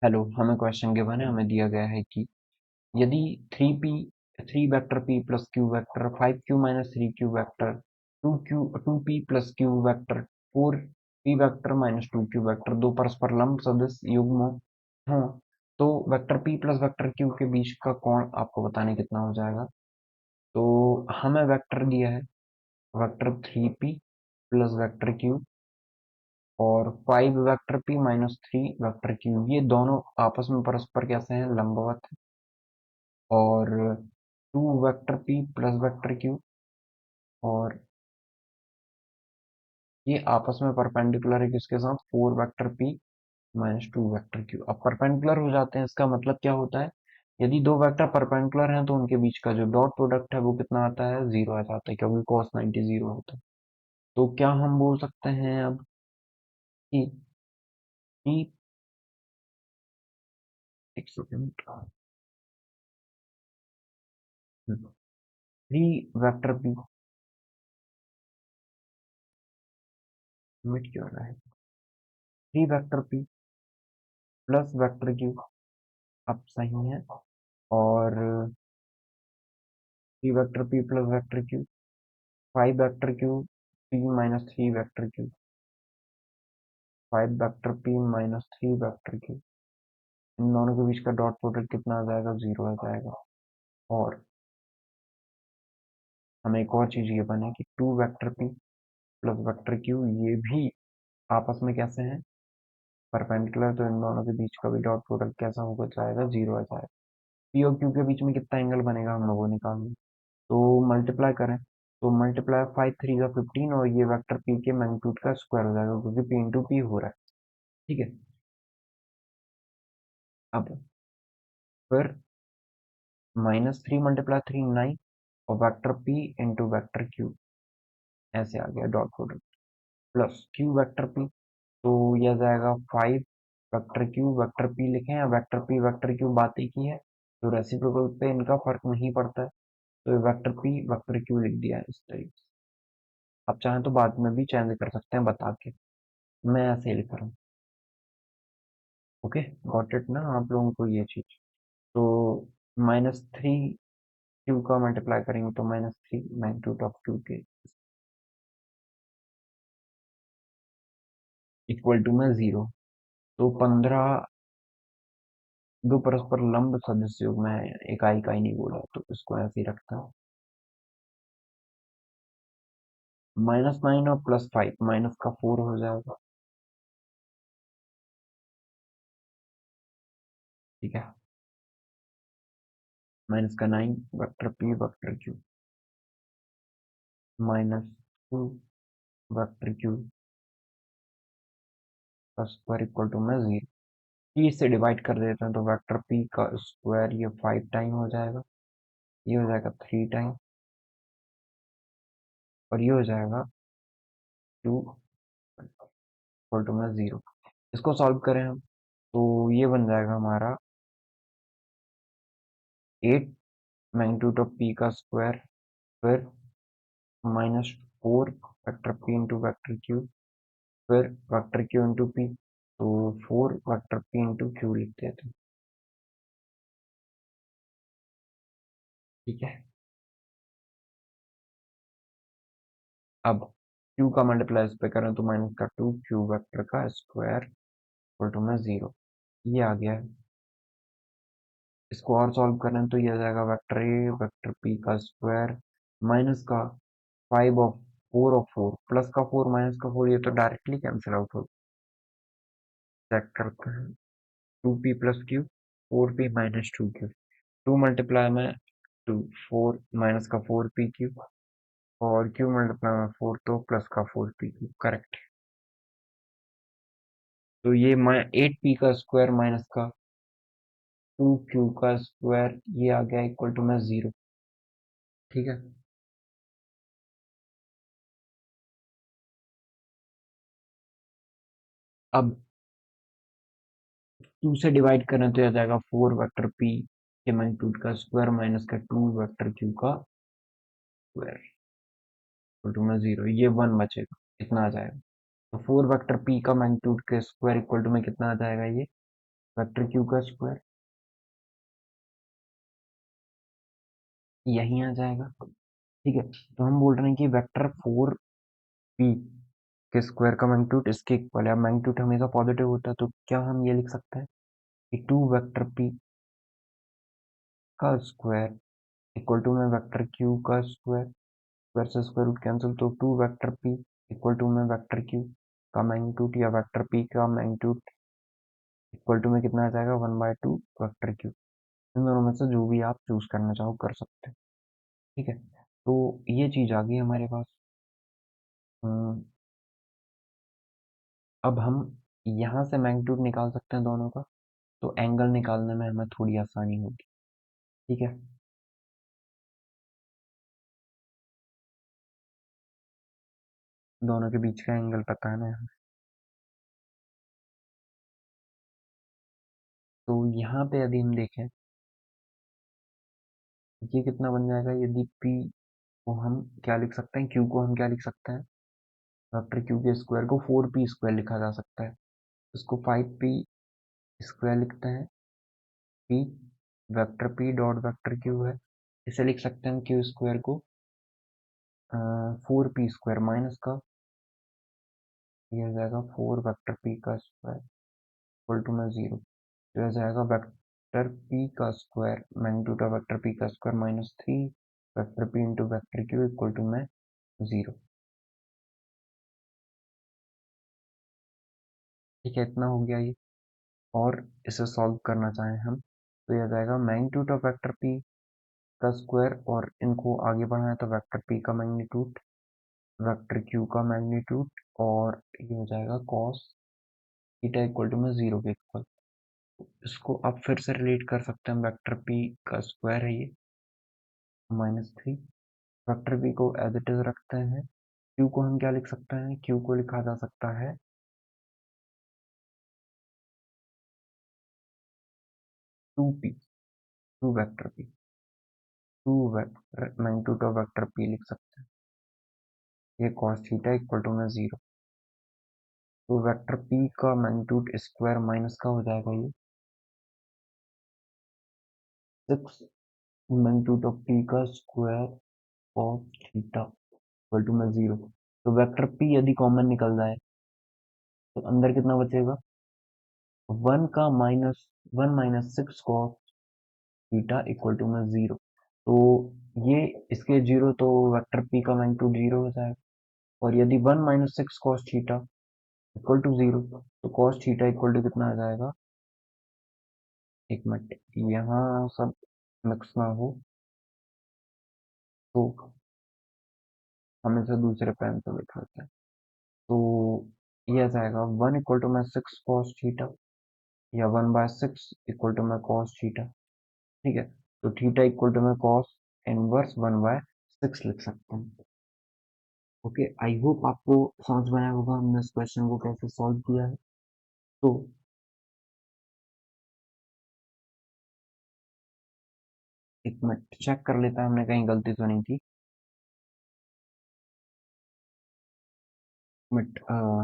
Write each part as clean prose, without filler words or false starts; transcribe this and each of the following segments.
Hello, हमें question given है, हमें दिया गया है कि यदि 3 vector p plus q vector 5q minus 3q vector 2p plus q vector 4p vector minus 2q vector दो परस्पर लंब सदिश युग्म हों, तो vector p plus vector q के बीच का कोण आपको बताने कितना हो जाएगा। तो हमें वेक्टर दिया है vector 3p plus vector q और 5 vector p minus 3 vector q, ये दोनों आपस में परस्पर कैसे हैं, लंबवत हैं। और 2 vector p plus vector q और ये आपस में परपेंडिकुलर है किसके साथ, 4 vector p minus 2 vector q। अब परपेंडिकुलर हो जाते हैं, इसका मतलब क्या होता है, यदि दो वेक्टर परपेंडिकुलर हैं तो उनके बीच का जो डॉट प्रोडक्ट है वो कितना आता है, जीरो आ जाता है, क्योंकि cos 90 जीरो होता है। तो क्या हम बोल सकते हैं अब कि p, एक सेकेंड, 3 वेक्टर p मिट क्यों रहा है, 3 vector p plus vector q अब सही है, और 3 vector p plus vector q 5 vector q p minus 3 vector q 5 vector p minus 3 vector q, इन दोनों के बीच का डॉट प्रोडक्ट कितना आ जाएगा, जीरो आ जाएगा। और हमें एक और चीज ये बने कि 2 vector p plus vector q ये भी आपस में कैसे हैं, परपेंडिकुलर, तो इन दोनों के बीच का भी डॉट प्रोडक्ट कैसा होगा जाएगा, जीरो आ जाएगा। p और q के बीच में कितना एंगल बनेगा हम लोगों ने निकालना, तो मल्टीप्लाई करें, तो मल्टीप्लाई 5 3 का 15 और ये वेक्टर p के मैग्नीट्यूड का स्क्वायर हो जाएगा, क्योंकि p इंटू पी हो रहा है। ठीक है, अब फिर -3 × 3 9 और vector p into vector q ऐसे आ गया dot product, plus q vector p, तो यह जाएगा 5 वेक्टर q वेक्टर p लिखें या वेक्टर q बात एक ही है, तो रेसिप्रोकल पे इनका फर्क नहीं पड़ता है, तो ये वेक्टर p वेक्टर q लिख दिया है इस तरीके से। आप चाहें तो बाद में भी चेंज कर सकते हैं बता के, मैं ऐसे ही लिख रहा हूँ। ओके, गॉट इट ना आप लोगों को ये चीज। तो -3q का मल्टीप्लाई करेंगे तो -3 मैग्नीट्यूड ऑफ q के इक्वल टू में जीरो। तो 15 दो परस्पर लंब सदिश युग्म है, इकाई इकाई नहीं बोला तो इसको ऐसे ही रखता है। -9 और +5 माइनस का 4 हो जाएगा। ठीक है, माइनस का 9 vector p vector q -2 vector q का स्क्वायर इक्वल टू में जीरो। p से डिवाइड कर देते हैं तो वेक्टर p का स्क्वायर ये 5 टाइम हो जाएगा, ये हो जाएगा 3 टाइम, और ये हो जाएगा 2 इक्वल टू में जीरो। इसको सॉल्व करें हम तो ये बन जाएगा हमारा 8 मैग्नीट्यूड ऑफ p का स्क्वायर, फिर -4 vector p into vector q, फिर वेक्टर q इंटू p, तो 4 वेक्टर p इंटू q लिख देते हैं। ठीक है, अब q का मल्टीप्लाई इस पे करें तो माइनस का 2 q वेक्टर का स्क्वायर इक्वल टू में जीरो, ये आ गया है। इसको और सॉल्व करें तो ये आ जाएगा वेक्टर a वेक्टर p का स्क्वायर माइनस का 5 ऑफ 4 ऑफ 4 प्लस का 4 माइनस का 4, ये तो डायरेक्टली कैंसिल आउट हो, चेक करते हैं। 2p plus q 4p minus 2q, 2 multiply में 2 4 माइनस का 4pq और q मल्टीप्लाई में 4 तो प्लस का 4pq, करेक्ट। तो ये 8p का स्क्वायर माइनस का 2q का स्क्वायर ये आ गया इक्वल टू में जीरो। ठीक है, अब 2 से डिवाइड करें तो आ जाएगा 4 वेक्टर p के मैग्नीट्यूड का स्क्वायर माइनस का 2 वेक्टर q का स्क्वायर इक्वल टू में जीरो, ये 1 बचेगा, कितना आ जाएगा, तो 4 वेक्टर p का मैग्नीट्यूड के स्क्वायर इक्वल टू में कितना आ जाएगा, ये वेक्टर क्यू का स्क्वायर यहीं आ जाएगा। ठीक है, तो हम बोल रहे हैं कि वेक्टर 4p के स्क्वायर का मैग्नीट्यूड इसके इक्वल है। अब मैग्नीट्यूड हमेशा पॉजिटिव होता है, तो क्या हम ये लिख सकते हैं कि 2 वेक्टर p का स्क्वायर इक्वल टू में वेक्टर q का स्क्वायर, स्क्वायर से स्क्वायर रूट कैंसिल, तो 2 वेक्टर p इक्वल टू में वेक्टर q का मैग्नीट्यूड या वेक्टर p का मैग्नीट्यूड इक्वल टू में कितना आ जाएगा 1/2 वेक्टर q। इन दोनों में से जो भी आप चूज करना चाहो कर सकते हैं। ठीक है, तो ये चीज आ गई हमारे पास। हम्म, अब हम यहाँ से मैग्नीट्यूड निकाल सकते हैं दोनों का, तो एंगल निकालने में हमें थोड़ी आसानी होगी। ठीक है, दोनों के बीच का एंगल पता है ना हमें। तो यहाँ पे यदि हम देखें, ये कितना बन जाएगा, यदि p को हम क्या लिख सकते हैं, q को हम क्या लिख सकते हैं, वेक्टर q के स्क्वायर को 4p स्क्वायर लिखा जा सकता है। इसको 5p स्क्वायर लिखते हैं। p vector p dot vector q है, इसे लिख सकते हैं q स्क्वायर को 4p स्क्वायर माइनस का, ये हो जाएगा 4 वेक्टर p का स्क्वायर इक्वल टू में 0। तो हो जाएगा वेक्टर p का square magnitude of vector p का square minus 3 vector p into vector q equal to में 0। ठीक है, इतना हो गया ये। और इसे सॉल्व करना चाहें हम, तो यह जाएगा मैग्नीट्यूड ऑफ वेक्टर p का स्क्वायर, और इनको आगे बढ़ाएं तो वेक्टर p का मैग्नीट्यूड वेक्टर q का मैग्नीट्यूड, और ये हो जाएगा कॉस थीटा इक्वल टू में 0 के इक्वल। इसको आप फिर से रिलेट कर सकते हैं, वेक्टर p का स्क्वायर है ये -3, वेक्टर p को एज इट इज रखते हैं। q को हम क्या लिख सकते हैं, q को लिखा जा सकता है 2p, 2 vector p, 2 vector magnitude of vector p लिख सकते हैं, ये cos थीटा इक्वल टू में 0। तो वेक्टर p का मैग्नीट्यूड स्क्वायर माइनस का हो जाएगा ये 6 मैग्नीट्यूड ऑफ p का square cos theta equal to में 0। तो वेक्टर p यदि कॉमन निकल जाए तो अंदर कितना बचेगा, 1 का minus 6 cos theta equal to में 0। तो ये इसके 0, तो वेक्टर p का मैग्नीट्यूड 0 हो जाएगा। और यदि 1 minus 6 cos theta equal to 0, तो cos थीटा इक्वल टू कितना आ जाएगा, एक मिनट यहाँ सब मिक्स ना हो, तो हम इसे दूसरे पेन से लिख लेते हैं। तो ये आ जाएगा 1 इक्वल टू में 6 cos थीटा, या 1/6 इक्वल टू में cos थीटा। ठीक है, तो थीटा इक्वल टू में cos इनवर्स 1/6 लिख सकते हैं। ओके, आई होप आपको समझ में आया होगा हमने इस क्वेश्चन को कैसे सॉल्व किया है। तो एक मिनट चेक कर लेता है हमने कहीं गलती तो नहीं थी। बट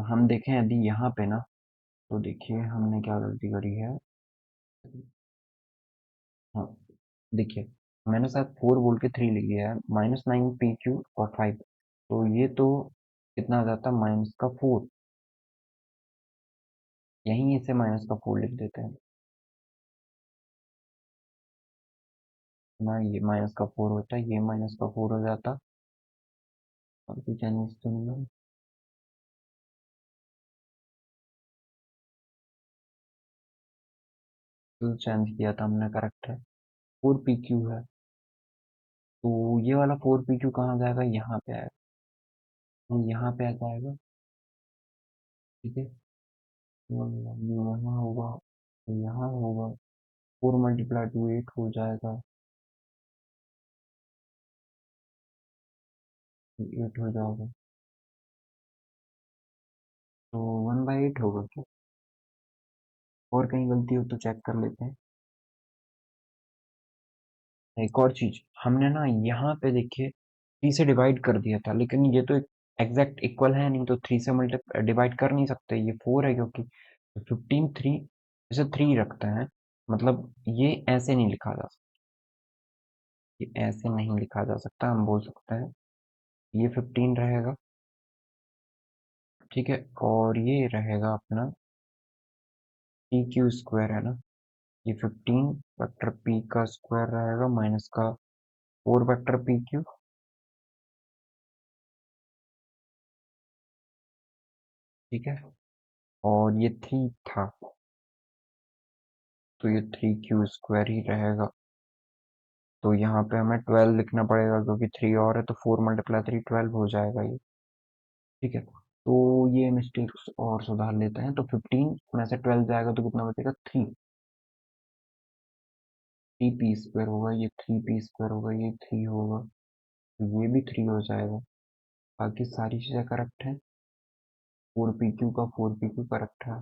हम देखें यदि यहाँ पे ना, तो देखिए हमने क्या गलती करी है। हाँ, देखिए मैंने शायद 4 बोल के 3 लिख दिया है, -9 PQ और 5, तो ये तो कितना आ जाता है माइनस का 4, यहीं इसे माइनस का 4 लिख देते हैं ना, ये माइनस का 4 होता है, ये माइनस का 4 हो जाता। और भी चाइनीज तो नहीं है, तो चेंज किया था हमने, करेक्ट है, 4 PQ है। तो ये वाला 4 PQ कहाँ जाएगा, यहाँ पे आएगा, ये यहाँ पे आ जाएगा। ठीक है, ये यहाँ होगा, ये यहाँ होगा, 4 × 2 8 हो जाएगा, 8 हो जाएगा, तो 1/8 होगा क्या। और कहीं गलती हो तो चेक कर लेते हैं। एक और चीज, हमने ना यहाँ पे देखिए 3 से डिवाइड कर दिया था, लेकिन ये तो एग्जैक्ट इक्वल है नहीं, तो 3 से मल्टी डिवाइड कर नहीं सकते, ये 4 है क्योंकि 15 3 जैसे 3 रखते हैं, मतलब ये ऐसे नहीं लिखा जा सकता, ये ऐसे नहीं लिखा जा सकता, हम बोल सकते हैं ये 15 रहेगा, ठीक है, और ये रहेगा अपना पी क्यू स्क्वायर है ना, ये 15 वेक्टर पी का स्क्वायर रहेगा माइनस का 4 वेक्टर पी क्यू, ठीक है, और ये 3 था, तो ये 3 क्यू स्क्वायर ही रहेगा। तो यहाँ पे हमें 12 लिखना पड़ेगा क्योंकि 3 और है, तो 4 मल्टीप्लाई 3 12 हो जाएगा ये, ठीक है। तो ये मिस्टेक्स और सुधार लेते हैं, तो 15 में से 12 जाएगा तो कितना बचेगा, 3, 3 पी स्क्वायर होगा, ये 3 पी स्क्वायर होगा, ये 3 होगा, तो ये भी 3 हो जाएगा। बाकी सारी चीज़ें करेक्ट हैं, 4 पी क्यू का 4 पी क्यू करेक्ट है।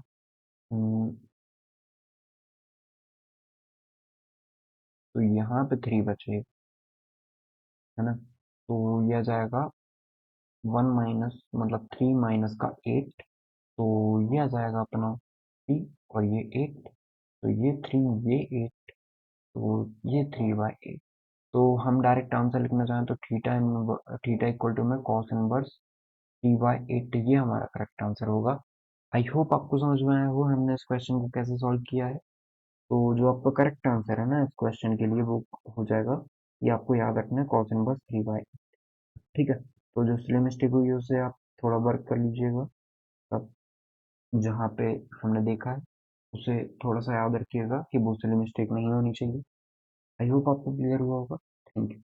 तो यहाँ पे 3 बचे, है ना, तो ये आ जाएगा 1 माइनस, मतलब 3 माइनस का 8, तो ये आ जाएगा अपना 3, और ये 8, तो ये 3, ये 8, तो ये 3/8। तो हम डायरेक्ट आंसर लिखना चाहें तो थीटा इक्वल टू में कॉस इनवर्स 3/8, ये हमारा करेक्ट आंसर होगा। आई होप आपको समझ में आया हो हमने इस क्वेश्चन को कैसे सॉल्व किया है। तो जो आपका करेक्ट आंसर है ना इस क्वेश्चन के लिए वो हो जाएगा, ये आपको याद रखना है, कॉस इनवर्स 3/8, ठीक है। तो जो सिली मिस्टेक हुई है उसे आप थोड़ा वर्क कर लीजिएगा, अब जहाँ पे हमने देखा है उसे थोड़ा सा याद रखिएगा कि वो सिली मिस्टेक नहीं होनी चाहिए। आई होप आपको क्लियर हुआ होगा। Thank you.